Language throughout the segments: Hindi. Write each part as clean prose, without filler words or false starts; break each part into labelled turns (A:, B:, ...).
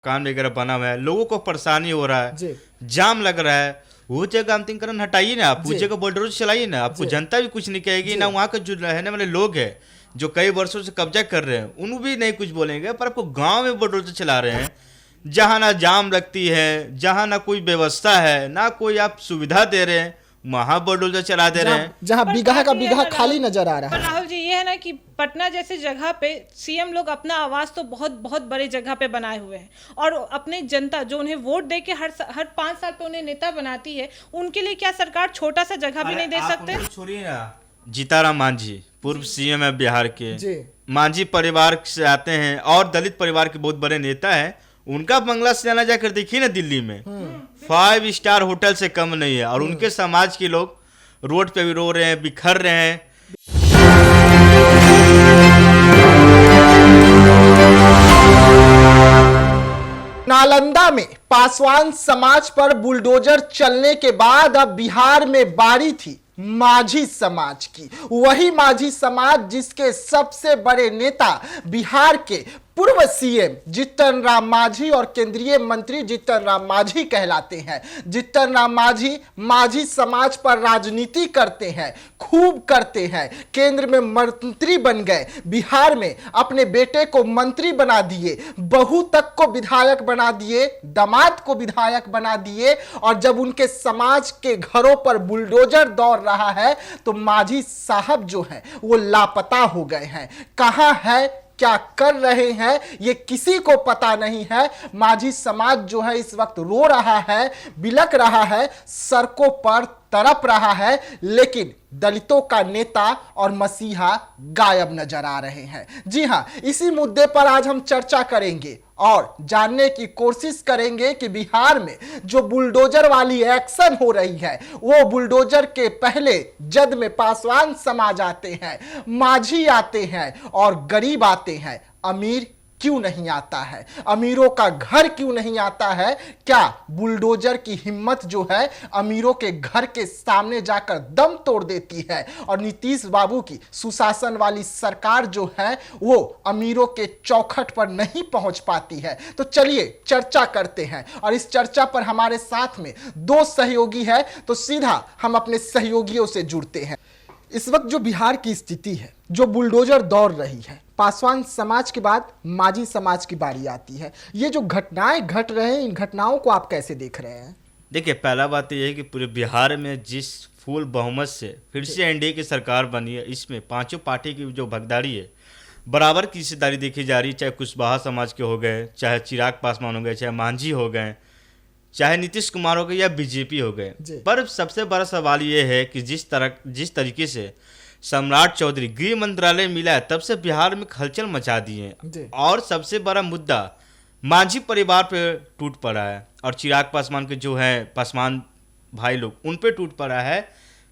A: मकान वगैरह बना हुआ है, लोगों को परेशानी हो रहा है,
B: जी
A: जाम लग रहा है। वो जगह अंतिमकरण हटाइए ना, आप वो
B: जी
A: जगह बुलडोजर चलाइए ना, आपको
B: जी
A: जनता भी कुछ नहीं कहेगी
B: जी
A: ना। वहाँ के जो रहने वाले लोग हैं जो कई वर्षों से कब्जा कर रहे हैं उन भी नहीं कुछ बोलेंगे, पर आपको गांव में बुलडोजर चला रहे हैं जहाँ ना जाम लगती है, जहाँ ना कोई व्यवस्था है, ना कोई आप सुविधा दे रहे हैं, वहाँ बुलडोजर चला दे रहे हैं।
B: जहाँ
C: पर
B: बीघा का
C: बात ये है
B: बीघा
C: ना
B: खाली
C: राहुल,
B: नजर आ रहा
C: पर
B: है।
C: राहुल जी ये है ना कि पटना जैसे जगह पे सीएम लोग अपना आवाज तो बहुत बहुत बड़े जगह पे बनाए हुए हैं, और अपने जनता जो उन्हें वोट दे के हर 5 साल पे उन्हें नेता बनाती है, उनके लिए क्या सरकार छोटा सा जगह भी नहीं दे सकते?
A: छोड़िए ना, जीताराम मांझी पूर्व सीएम है बिहार के,
B: जी
A: मांझी परिवार से आते हैं और दलित परिवार के बहुत बड़े नेता हैं। उनका बंगला सजाना जाकर देखिए ना दिल्ली में, 5 स्टार होटल से कम नहीं है, और उनके समाज के लोग रोड पे भी रो रहे हैं, बिखर रहे हैं।
B: नालंदा में पासवान समाज पर बुलडोजर चलने के बाद अब बिहार में बारी थी माझी समाज की। वही माझी समाज जिसके सबसे बड़े नेता बिहार के पूर्व सीएम जीतन राम मांझी और केंद्रीय मंत्री जीतन राम मांझी कहलाते हैं। जीतन राम मांझी माझी समाज पर राजनीति करते हैं, खूब करते हैं। केंद्र में मंत्री बन गए, बिहार में अपने बेटे को मंत्री बना दिए, बहू तक को विधायक बना दिए, दामाद को विधायक बना दिए। और जब उनके समाज के घरों पर बुलडोजर दौड़ रहा है तो मांझी साहब जो हैं वो लापता हो गए हैं। कहां है, क्या कर रहे हैं, ये किसी को पता नहीं है। माझी समाज जो है इस वक्त रो रहा है, बिलक रहा है, सड़कों पर तड़प रहा है, लेकिन दलितों का नेता और मसीहा गायब नजर आ रहे हैं। जी हां, इसी मुद्दे पर आज हम चर्चा करेंगे और जानने की कोशिश करेंगे कि बिहार में जो बुलडोजर वाली एक्शन हो रही है, वो बुलडोजर के पहले जद में पासवान समाज आते हैं, माझी आते हैं और गरीब आते हैं, अमीर क्यों नहीं आता है, अमीरों का घर क्यों नहीं आता है। क्या बुलडोजर की हिम्मत जो है अमीरों के घर के सामने जाकर दम तोड़ देती है, और नीतीश बाबू की सुशासन वाली सरकार जो है वो अमीरों के चौखट पर नहीं पहुंच पाती है। तो चलिए चर्चा करते हैं, और इस चर्चा पर हमारे साथ में 2 सहयोगी है, तो सीधा हम अपने सहयोगियों से जुड़ते हैं। इस वक्त जो बिहार की स्थिति है, जो बुलडोजर दौड़ रही है, पासवान समाज के बाद माझी समाज की बारी आती है। ये जो घटनाएं घट रहे हैं, इन घटनाओं को आप कैसे देख रहे हैं?
A: देखिए, पहला बात तो यह है कि पूरे बिहार में जिस फुल बहुमत से फिर से एनडीए की सरकार बनी है, इसमें पांचों पार्टी की जो भागीदारी है, बराबर की हिस्सेदारी देखी जा रही है। चाहे कुशवाहा समाज के हो गए, चाहे चिराग पासवान हो गए, चाहे मांझी हो गए, चाहे नीतीश कुमार हो गए या बीजेपी हो गए। पर सबसे बड़ा सवाल ये है कि जिस तरीके से सम्राट चौधरी गृह मंत्रालय मिला है, तब से बिहार में हलचल मचा दिए हैं, और सबसे बड़ा मुद्दा मांझी परिवार पे टूट पड़ा है, और चिराग पासवान के जो है पासवान भाई लोग उन पे टूट पड़ा है।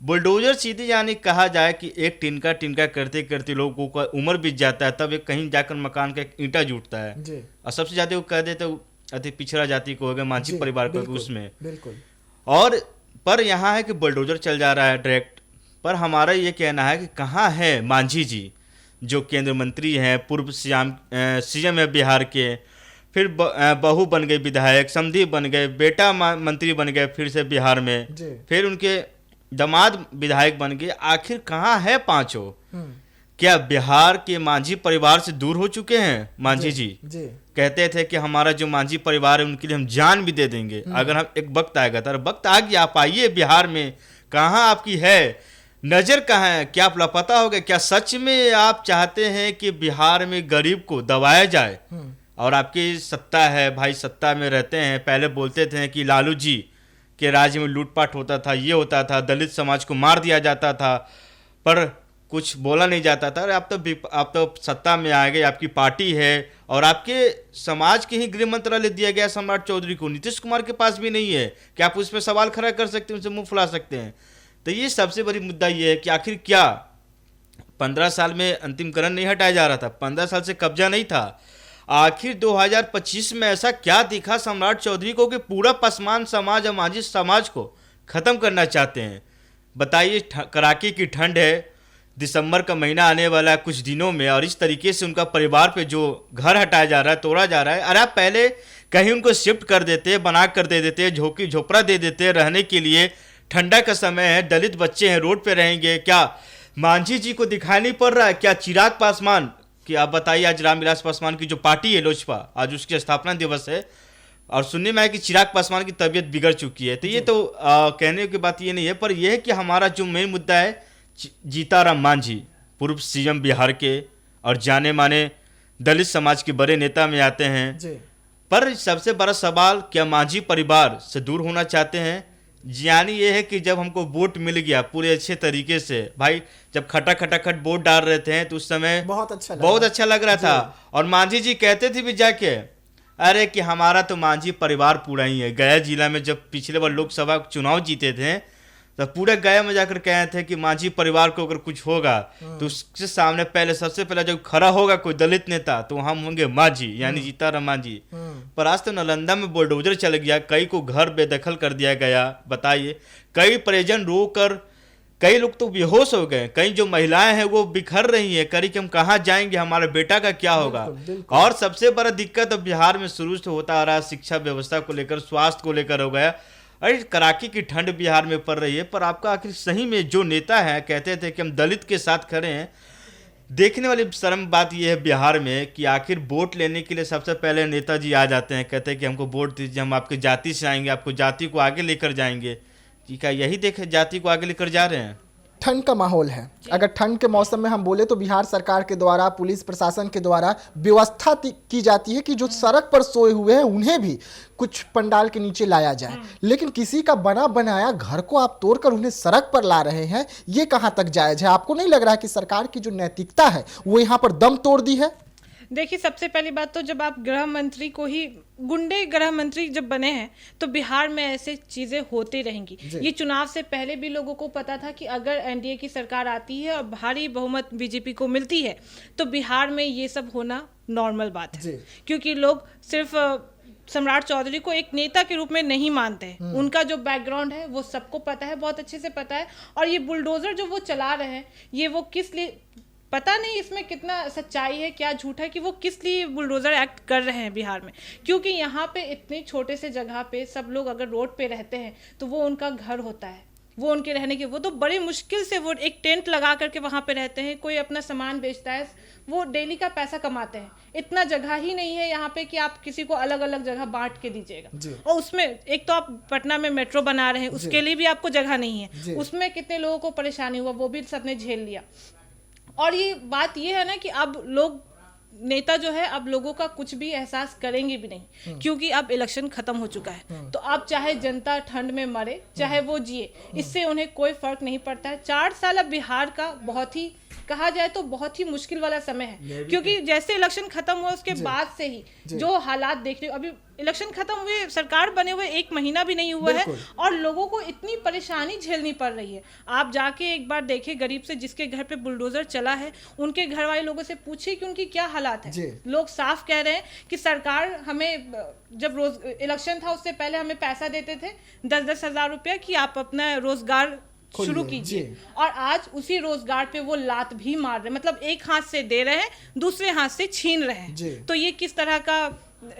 A: बुलडोजर सीधे यानी कहा जाए कि एक टिनका टिनका करते करते लोगों का उम्र बीत जाता है, तब एक कहीं जाकर मकान का एक ईंटा जुटता है, और सबसे ज्यादा वो कह देते अति पिछड़ा जाति को हो गया, मांझी परिवार को उसमें
B: बिल्कुल।
A: और पर यहाँ है कि बुलडोजर चल जा रहा है डायरेक्ट। पर हमारा ये कहना है कि कहाँ है मांझी जी, जो केंद्र मंत्री हैं, पूर्व सीएम है बिहार के, फिर बहू बन गए विधायक, समधी बन गए, बेटा मंत्री बन गए फिर से बिहार में, फिर उनके दामाद विधायक बन गए। आखिर कहाँ है पांचों? क्या बिहार के मांझी परिवार से दूर हो चुके हैं मांझी जी? कहते थे कि हमारा जो मांझी परिवार है उनके लिए हम जान भी दे देंगे अगर हम एक वक्त आएगा। तो वक्त आ गया, आप आइए बिहार में, कहाँ आपकी है नजर, कहाँ है? क्या आप लापता हो गए? क्या सच में आप चाहते हैं कि बिहार में गरीब को दबाया जाए? और आपकी सत्ता है भाई, सत्ता में रहते हैं। पहले बोलते थे कि लालू जी के राज्य में लूटपाट होता था, ये होता था, दलित समाज को मार दिया जाता था, पर कुछ बोला नहीं जाता था। आप तो सत्ता में आ गए, आपकी पार्टी है, और आपके समाज के ही गृह मंत्रालय दिया गया सम्राट चौधरी को। नीतीश कुमार के पास भी नहीं है कि आप उस पर सवाल खड़ा कर सकते हैं, उनसे मुंह फुला सकते हैं। तो ये सबसे बड़ी मुद्दा ये है कि आखिर क्या 15 साल में अंतिमकरण नहीं हटाया जा रहा था, 15 साल से कब्जा नहीं था, आखिर 2025 में ऐसा क्या दिखा सम्राट चौधरी को कि पूरा पासवान समाज और माझी समाज को खत्म करना चाहते हैं? बताइए, कड़ाके की ठंड है, दिसंबर का महीना आने वाला है कुछ दिनों में, और इस तरीके से उनका परिवार पे जो घर हटाया जा रहा है, तोड़ा जा रहा है। अरे आप पहले कहीं उनको शिफ्ट कर देते, बना कर दे देते, झोंकी झोपड़ा दे देते रहने के लिए। ठंडा का समय है, दलित बच्चे हैं, रोड पे रहेंगे। क्या मांझी जी को दिखाई नहीं पड़ रहा है? क्या चिराग पासवान कि आप बताइए, आज रामविलास पासवान की जो पार्टी है लोजपा, आज उसकी स्थापना दिवस है और सुनने में आया कि चिराग पासवान की तबीयत बिगड़ चुकी है। तो ये तो कहने की बात ये नहीं है, पर यह है कि हमारा जो मेन मुद्दा है, जीताराम मांझी पूर्व सीएम बिहार के और जाने माने दलित समाज के बड़े नेता में आते हैं
B: जी।
A: पर सबसे बड़ा सवाल, क्या मांझी परिवार से दूर होना चाहते हैं? यानी ये है कि जब हमको वोट मिल गया पूरे अच्छे तरीके से, भाई जब खटाखट वोट डाल रहे थे तो उस समय बहुत अच्छा लग रहा था। और मांझी जी कहते थे भी जाके, अरे कि हमारा तो मांझी परिवार पूरा ही है। गया जिला में जब पिछले बार लोकसभा चुनाव जीते थे तो पूरे गया में जाकर कहे थे कि मांझी परिवार को अगर कुछ होगा तो उसके सामने पहले सबसे पहले जब खड़ा होगा कोई दलित नेता तो हम होंगे मांझी, यानी जीताराम मांझी। पर आज तो नालंदा में बुलडोजर चल गया, कई को घर बेदखल कर दिया गया। बताइए, कई परिजन रोकर, कई लोग तो बेहोश हो गए, कई जो महिलाएं हैं वो बिखर रही हैं, करी कि हम कहाँ जाएंगे, हमारे बेटा का क्या होगा। और सबसे बड़ा दिक्कत अब बिहार में शुरू से होता आ रहा है, शिक्षा व्यवस्था को लेकर, स्वास्थ्य को लेकर हो गया। अरे कड़ाके की ठंड बिहार में पड़ रही है, पर आपका आखिर सही में जो नेता है कहते थे कि हम दलित के साथ खड़े हैं। देखने वाली शर्म बात यह है बिहार में कि आखिर वोट लेने के लिए सबसे पहले नेताजी आ जाते हैं, कहते हैं कि हमको वोट दीजिए, हम आपकी जाति से आएंगे, आपको जाति को आगे लेकर जाएंगे। कि क्या यही देखे जाति को आगे लेकर जा रहे हैं?
B: ठंड का माहौल है। अगर ठंड के मौसम में हम बोले तो बिहार सरकार के द्वारा, पुलिस प्रशासन के द्वारा व्यवस्था की जाती है कि जो सड़क पर सोए हुए हैं उन्हें भी कुछ पंडाल के नीचे लाया जाए, लेकिन किसी का बना बनाया घर को आप तोड़कर उन्हें सड़क पर ला रहे हैं, ये कहां तक जायज है? आपको नहीं लग रहा है कि सरकार की जो नैतिकता है वो यहां पर दम तोड़ दी है?
C: देखिए, सबसे पहली बात तो जब आप गृह मंत्री को ही गुंडे गृह मंत्री जब बने हैं तो बिहार में ऐसे चीजें होती रहेंगी। ये चुनाव से पहले भी लोगों को पता था कि अगर एनडीए की सरकार आती है और भारी बहुमत बीजेपी को मिलती है तो बिहार में ये सब होना नॉर्मल बात है, क्योंकि लोग सिर्फ सम्राट चौधरी को एक नेता के रूप में नहीं मानते हैं। उनका जो बैकग्राउंड है वो सबको पता है, बहुत अच्छे से पता है। और ये बुलडोजर जो वो चला रहे हैं, ये वो किस लिए, पता नहीं इसमें कितना सच्चाई है क्या झूठ है कि वो किस लिए बुलडोजर एक्ट कर रहे हैं बिहार में। क्योंकि यहाँ पे इतने छोटे से जगह पे सब लोग अगर रोड पे रहते हैं तो वो उनका घर होता है, वो उनके रहने के, वो तो बड़ी मुश्किल से वो एक टेंट लगा करके वहाँ पे रहते हैं। कोई अपना सामान बेचता है, वो डेली का पैसा कमाते हैं। इतना जगह ही नहीं है यहाँ पे कि आप किसी को अलग अलग जगह बांट के दीजिएगा। और उसमें एक तो आप पटना में मेट्रो बना रहे हैं, उसके लिए भी आपको जगह नहीं है, उसमें कितने लोगों को परेशानी हुआ वो भी सबने झेल लिया। और ये बात ये है ना कि अब लोग, नेता जो है अब लोगों का कुछ भी एहसास करेंगे भी नहीं, क्योंकि अब इलेक्शन खत्म हो चुका है। तो अब चाहे जनता ठंड में मरे चाहे वो जिए, इससे उन्हें कोई फर्क नहीं पड़ता है। 4 साल अब बिहार का बहुत ही, कहा जाए तो बहुत ही मुश्किल वाला समय है, क्योंकि जैसे इलेक्शन खत्म हुआ उसके बाद से ही जो हालात देख रहे हो, अभी इलेक्शन खत्म हुए, सरकार बने हुए 1 महीना भी नहीं हुआ है और लोगों को इतनी परेशानी झेलनी पड़ रही है। आप जाके एक बार देखें, गरीब से जिसके घर पे बुलडोजर चला है उनके घर वाले लोगों से पूछिए कि उनकी क्या हालात है। लोग साफ कह रहे हैं कि सरकार हमें, जब रोज इलेक्शन था उससे पहले हमें पैसा देते थे 10-10 हज़ार रुपया कि आप अपना रोजगार शुरू कीजिए, और आज उसी रोजगार पे वो लात भी मार रहे हैं। मतलब एक हाथ से दे रहे हैं, दूसरे हाथ से छीन रहे हैं। तो ये किस तरह का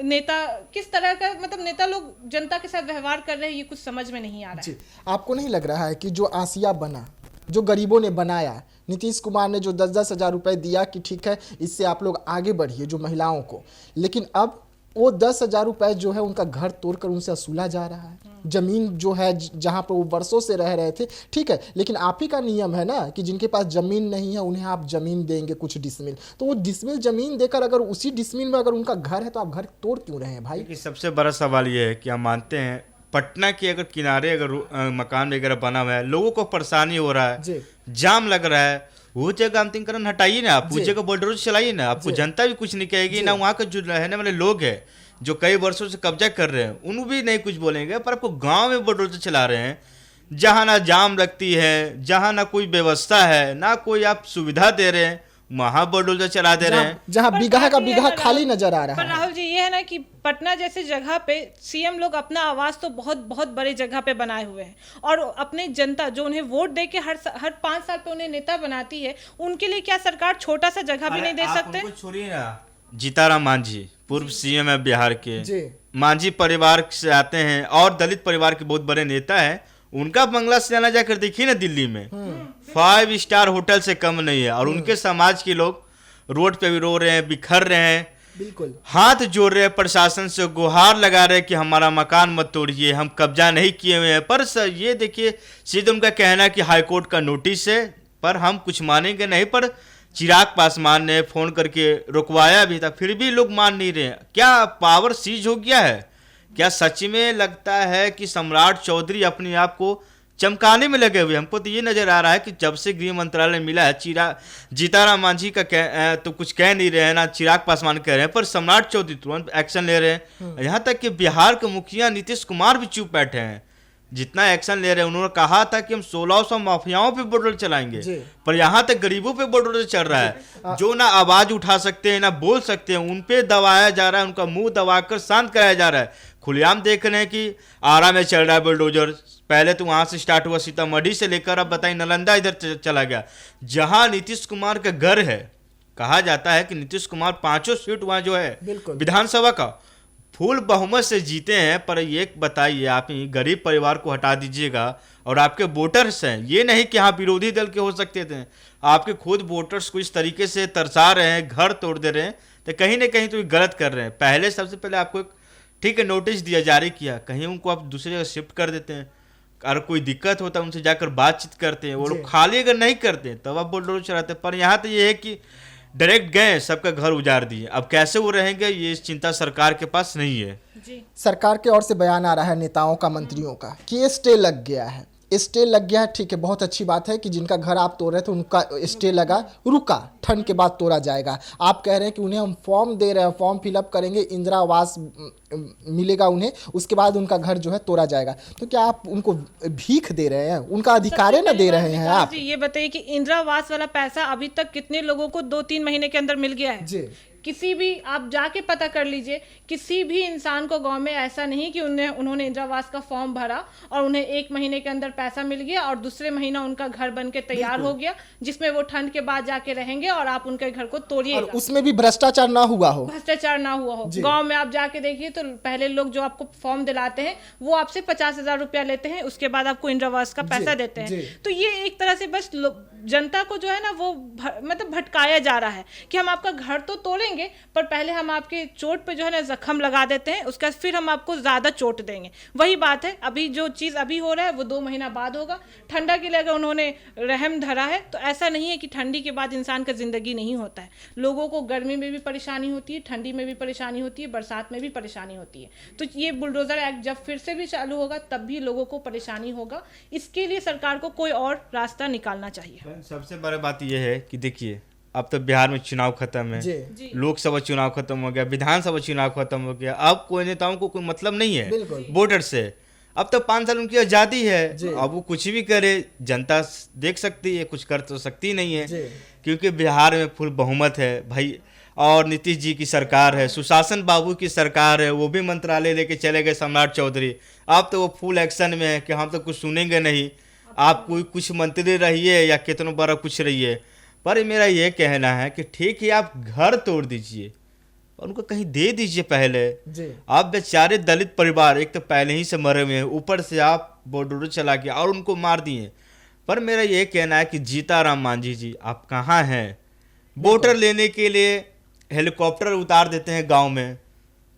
C: नेता, किस तरह का मतलब नेता लोग जनता के साथ व्यवहार कर रहे हैं, ये कुछ समझ में नहीं आ रहा है।
B: आपको नहीं लग रहा है कि जो आसिया बना, जो गरीबों ने बनाया, नीतीश कुमार ने जो 10-10 हज़ार रुपए दिया कि ठीक है इससे आप लोग आगे बढ़िए जो महिलाओं को, लेकिन अब वो 10 हज़ार रुपए जो है उनका घर तोड़कर उनसे वसूला जा रहा है। जमीन जो है जहाँ पर वो वर्षों से रह रहे थे, ठीक है, लेकिन आप ही का नियम है ना कि जिनके पास जमीन नहीं है उन्हें आप जमीन देंगे कुछ डिसमिल, तो वो डिसमिल जमीन देकर अगर उसी डिसमिल में अगर उनका घर है तो आप घर तोड़ क्यों रहे हैं भाई?
A: सबसे बड़ा सवाल ये है कि हम मानते हैं पटना के अगर किनारे अगर मकान वगैरह बना हुआ है, लोगों को परेशानी हो रहा है, जाम लग रहा है, वो जगह आमतीकरण हटाइए ना, आप उस जगह बुलडोजर चलाइए ना, आपको जनता भी कुछ नहीं कहेगी ना, वहाँ के जो रहने वाले लोग हैं जो कई वर्षों से कब्जा कर रहे हैं उन भी नहीं कुछ बोलेंगे। पर आपको गांव में बुलडोजर चला रहे हैं जहां ना जाम लगती है, जहां ना कोई व्यवस्था है, ना कोई आप सुविधा दे रहे हैं, वहां बुलडोजर चला दे रहे हैं,
B: जहां बीघा का बीघा खाली नजर आ रहा है।
C: पर राहुल जी, ये है ना कि पटना जैसे जगह पे सीएम लोग अपना आवाज तो बहुत बहुत बड़े जगह पे बनाए हुए हैं, और अपने जनता जो उन्हें वोट दे के हर 5 साल पे उन्हें नेता बनाती है, उनके लिए क्या सरकार छोटा सा जगह भी नहीं दे सकते?
A: छोड़िए ना, जीताराम मांझी पूर्व सीएम है बिहार के, मांझी परिवार से आते हैं और दलित परिवार के बहुत बड़े नेता हैं, उनका बंगला सजाना जाकर देखिए ना दिल्ली में, 5 स्टार होटल से कम नहीं है। और उनके समाज के लोग रोड पे भी रो रहे हैं, बिखर रहे हैं,
B: बिल्कुल
A: हाथ जोड़ रहे हैं, प्रशासन से गुहार लगा रहे हैं कि हमारा मकान मत तोड़िए, हम कब्जा नहीं किए हुए हैं। पर सर ये देखिए, सीधे उनका कहना है कि हाईकोर्ट का नोटिस है, पर हम कुछ मानेंगे नहीं। पर चिराग पासवान ने फोन करके रुकवाया भी था, फिर भी लोग मान नहीं रहे हैं। क्या पावर सीज हो गया है? क्या सच में लगता है कि सम्राट चौधरी अपने आप को चमकाने में लगे हुए? हमको तो ये नजर आ रहा है कि जब से गृह मंत्रालय मिला है, जीताराम मांझी का तो कुछ कह नहीं रहे हैं, ना चिराग पासवान कह रहे हैं, पर सम्राट चौधरी तुरंत एक्शन ले रहे हैं। यहाँ तक कि बिहार के मुखिया नीतीश कुमार भी चुप बैठे हैं, जितना एक्शन ले रहे हैं। उन्होंने कहा था कि हम 1600 माफियाओं पे बुलडोजर चलाएंगे, पर यहाँ तक गरीबों पे बुलडोजर चल रहा है। जो ना आवाज उठा सकते हैं ना बोल सकते हैं, उन पे दबाया जा रहा है, उनका मुंह दबाकर शांत कराया जा रहा है। खुलेआम देख रहे हैं कि आरा में चल रहा है बुलडोजर, पहले तो वहां से स्टार्ट हुआ सीतामढ़ी से लेकर, अब बताइए नालंदा इधर चला गया, जहां नीतीश कुमार का घर है। कहा जाता है कि नीतीश कुमार 5 सीट वहां जो है विधानसभा का फुल बहुमत से जीते हैं। पर ये बताइए, आप ही गरीब परिवार को हटा दीजिएगा और आपके वोटर्स हैं, ये नहीं कि हाँ विरोधी दल के हो सकते थे, आपके खुद वोटर्स को इस तरीके से तरसा रहे हैं, घर तोड़ दे रहे हैं, तो कहीं ना कहीं तो ये गलत कर रहे हैं। पहले सबसे पहले आपको एक ठीक है नोटिस दिया, जारी किया, कहीं उनको आप दूसरी जगह शिफ्ट कर देते हैं। अगर कोई दिक्कत होता है उनसे जाकर बातचीत करते हैं, वो लोग खाली अगर नहीं करते तब आप बुलडोजर चलाते। पर यहाँ तो ये है कि डायरेक्ट गए, सबका घर उजाड़ दिए। अब कैसे वो रहेंगे, ये चिंता सरकार के पास नहीं है।
B: सरकार के ओर से बयान आ रहा है नेताओं का, मंत्रियों का, कि ये स्टे लग गया है, स्टे लग गया है। ठीक है, बहुत अच्छी बात है कि जिनका घर आप तोड़ रहे थे उनका स्टे लगा, रुका, ठंड के बाद तोड़ा जाएगा। आप कह रहे हैं कि उन्हें हम फॉर्म दे रहे हैं, फॉर्म फिलअप करेंगे, इंदिरा आवास मिलेगा उन्हें, उसके बाद उनका घर जो है तोड़ा जाएगा। तो क्या आप उनको भीख दे रहे हैं? उनका अधिकार ना दे रहे हैं आप?
C: ये बताइए कि इंदिरा आवास वाला पैसा अभी तक कितने लोगों को 2-3 महीने के अंदर मिल गया है?
B: जी,
C: किसी भी आप जाके पता कर लीजिए, किसी भी इंसान को गांव में ऐसा नहीं कि उन्होंने इंदिरा आवास का फॉर्म भरा और उन्हें 1 महीने के अंदर पैसा मिल गया और दूसरे महीना उनका घर बन के तैयार हो गया, जिसमें वो ठंड के बाद जाके रहेंगे और आप उनके घर को तोड़िएगा।
B: उसमें भी भ्रष्टाचार ना हुआ हो,
C: भ्रष्टाचार ना हुआ हो। गांव में आप जाके देखिए तो पहले लोग जो आपको फॉर्म दिलाते हैं वो आपसे 50,000 रुपया लेते हैं, उसके बाद आपको इंदिरा आवास का पैसा देते हैं। तो ये एक तरह से बस जनता को जो है ना वो मतलब भटकाया जा रहा है कि हम आपका घर तो तोड़ेंगे, पर पहले हम आपके चोट पे जो है ना जख्म लगा देते हैं, उसके बाद फिर हम आपको ज्यादा चोट देंगे। वही बात है, अभी जो चीज अभी हो रहा है वो 2 महीना बाद होगा। ठंडा के लिए अगर उन्होंने रहम धरा है तो ऐसा नहीं है कि ठंडी के बाद इंसान का जिंदगी नहीं होता है। लोगों को गर्मी में भी परेशानी होती है, ठंडी में भी परेशानी होती है, बरसात में भी परेशानी होती है। तो ये बुलडोजर एक्ट जब फिर से भी चालू होगा तब भी लोगों को परेशानी होगा। इसके लिए सरकार को कोई और रास्ता निकालना चाहिए।
A: सबसे बड़ी बात यह है कि देखिए, अब तो बिहार में चुनाव खत्म है, लोकसभा चुनाव खत्म हो गया, विधानसभा चुनाव खत्म हो गया, अब कोई नेताओं को कोई मतलब नहीं है वोटर से। अब तो 5 साल उनकी आजादी है, अब वो कुछ भी करे जनता देख सकती है, कुछ कर तो सकती नहीं है, क्योंकि बिहार में फुल बहुमत है भाई। और नीतीश जी की सरकार है, सुशासन बाबू की सरकार है, वो भी मंत्रालय लेके चले गए सम्राट चौधरी। अब तो वो फुल एक्शन में है कि हम तो कुछ सुनेंगे नहीं, आप कोई कुछ मंत्री रहिए या कितना बड़ा कुछ रहिए। पर मेरा ये कहना है कि ठीक है आप घर तोड़ दीजिए और उनको कहीं दे दीजिए पहले। आप बेचारे दलित परिवार एक तो पहले ही से मरे हुए हैं, ऊपर से आप बुलडोजर चला के और उनको मार दिए। पर मेरा ये कहना है कि जीताराम मांझी जी आप कहाँ हैं? वोटर लेने के लिए हेलीकॉप्टर उतार देते हैं गांव में,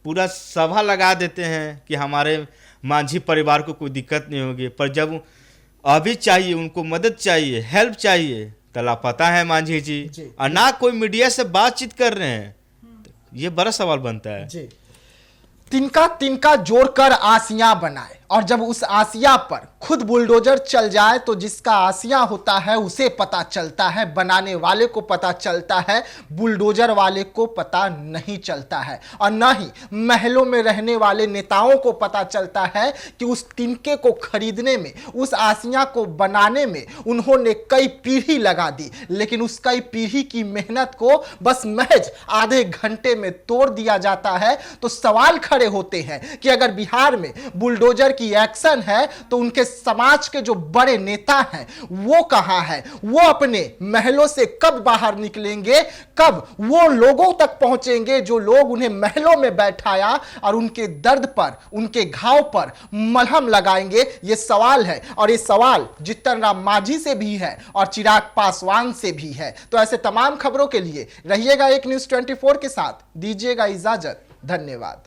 A: पूरा सभा लगा देते हैं कि हमारे मांझी परिवार को कोई दिक्कत नहीं होगी, पर जब अभी चाहिए उनको मदद चाहिए, हेल्प चाहिए, तो लापता है मांझी जी और ना कोई मीडिया से बातचीत कर रहे हैं। ये बड़ा सवाल बनता है।
B: तिनका तिनका जोड़कर आसियां बनाए, और जब उस आसिया पर खुद बुलडोजर चल जाए तो जिसका आसिया होता है उसे पता चलता है, बनाने वाले को पता चलता है, बुलडोजर वाले को पता नहीं चलता है। और न ही महलों में रहने वाले नेताओं को पता चलता है कि उस तिनके को खरीदने में, उस आसिया को बनाने में उन्होंने कई पीढ़ी लगा दी, लेकिन उस कई पीढ़ी की मेहनत को बस महज आधे घंटे में तोड़ दिया जाता है। तो सवाल खड़े होते हैं कि अगर बिहार में बुलडोजर की एक्शन है तो उनके समाज के जो बड़े नेता हैं वो कहां हैं? वो अपने महलों से कब बाहर निकलेंगे, कब वो लोगों तक पहुंचेंगे जो लोग उन्हें महलों में बैठाया और उनके दर्द पर, उनके घाव पर मलहम लगाएंगे? ये सवाल है, और ये सवाल जीतन राम मांझी से भी है और चिराग पासवान से भी है। तो ऐसे तमाम खबरों के लिए रहिएगा एक न्यूज़ 24 के साथ, दीजिएगा इजाजत, धन्यवाद।